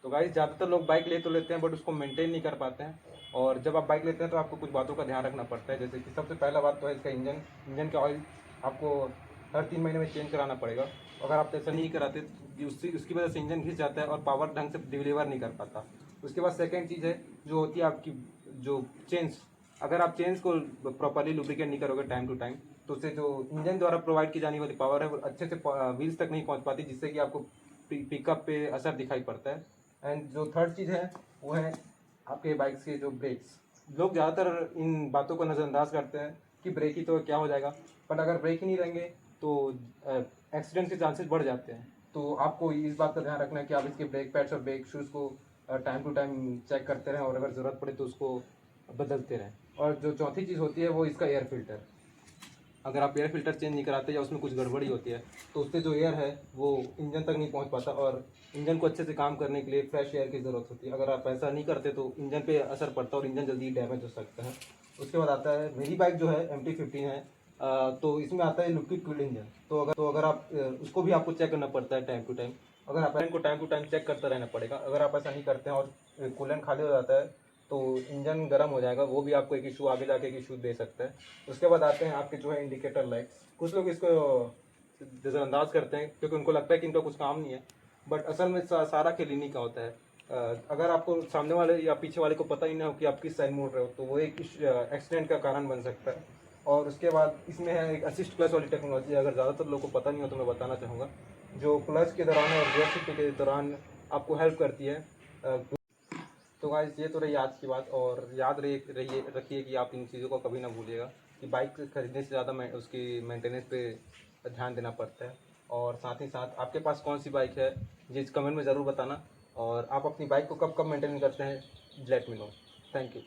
तो गाइस ज़्यादातर लोग बाइक ले तो लेते हैं बट उसको मेंटेन नहीं कर पाते हैं। और जब आप बाइक लेते हैं तो आपको कुछ बातों का ध्यान रखना पड़ता है, जैसे कि सबसे पहला बात तो है इसका इंजन का ऑयल आपको हर 3 महीने में चेंज कराना पड़ेगा। अगर आप ऐसा नहीं कराते तो उसकी वजह से इंजन घिस जाता है और पावर ढंग से डिलीवर नहीं कर पाता। उसके बाद सेकेंड चीज़ है जो होती है आपकी जो चेंज, अगर आप चेंज को प्रॉपरली लुब्रिकेट नहीं करोगे टाइम टू टाइम तो उससे जो इंजन द्वारा प्रोवाइड की जाने वाली पावर है वो अच्छे से व्हील्स तक नहीं पहुंच पाती, जिससे कि आपको पिकअप पे असर दिखाई पड़ता है। एंड जो थर्ड चीज़ है वो है आपके बाइक्स के जो ब्रेक्स। लोग ज़्यादातर इन बातों को नज़रअंदाज करते हैं कि ब्रेक ही तो क्या हो जाएगा, बट अगर ब्रेक ही नहीं रहेंगे तो एक्सीडेंट के चांसेस बढ़ जाते हैं। तो आपको इस बात का ध्यान रखना है कि आप इसके ब्रेक पैड्स और ब्रेक शूज़ को टाइम टू टाइम चेक करते रहें और अगर ज़रूरत पड़े तो उसको बदलते रहें। और जो चौथी चीज़ होती है वो इसका एयर फिल्टर। अगर आप एयर फिल्टर चेंज नहीं कराते या उसमें कुछ गड़बड़ी होती है तो उससे जो एयर है वो इंजन तक नहीं पहुंच पाता और इंजन को अच्छे से काम करने के लिए फ्रेश एयर की ज़रूरत होती है। अगर आप ऐसा नहीं करते तो इंजन पे असर पड़ता है और इंजन जल्दी डैमेज हो सकता है। उसके बाद आता है मेरी बाइक जो है MT-15 है, तो इसमें आता है लिक्विड कूल्ड इंजन। तो अगर आप उसको भी आपको चेक करना पड़ता है टाइम टू टाइम। अगर आप इनको टाइम टू टाइम चेक करते रहना पड़ेगा। अगर आप ऐसा नहीं करते हैं और कूलेंट खाली हो जाता है तो इंजन गर्म हो जाएगा, वो भी आपको एक इशू आगे जाके एक इशू दे सकता है। उसके बाद आते हैं आपके जो है इंडिकेटर लाइट्स। कुछ लोग इसको नज़रअंदाज करते हैं क्योंकि उनको लगता है कि इनका कुछ काम नहीं है, बट असल में सारा खेल इन्हीं का होता है। अगर आपको सामने वाले या पीछे वाले को पता ही ना हो कि आप किस साइड मुड़ रहे हो तो वो एक एक्सीडेंट का कारण बन सकता है। और उसके बाद इसमें है एक असिस्ट क्लच वाली टेक्नोलॉजी। अगर ज़्यादातर लोगों को पता नहीं हो तो मैं बताना चाहूँगा, जो क्लच के दौरान और गियर शिफ्ट के दौरान आपको हेल्प करती है। तो गाइस ये तो रही आज की बात, और याद रखिए कि आप इन चीज़ों को कभी ना भूलिएगा कि बाइक खरीदने से ज़्यादा उसकी मेंटेनेंस पे ध्यान देना पड़ता है। और साथ ही साथ आपके पास कौन सी बाइक है जिस कमेंट में ज़रूर बताना, और आप अपनी बाइक को कब कब मेंटेन करते हैं let me know. Thank you.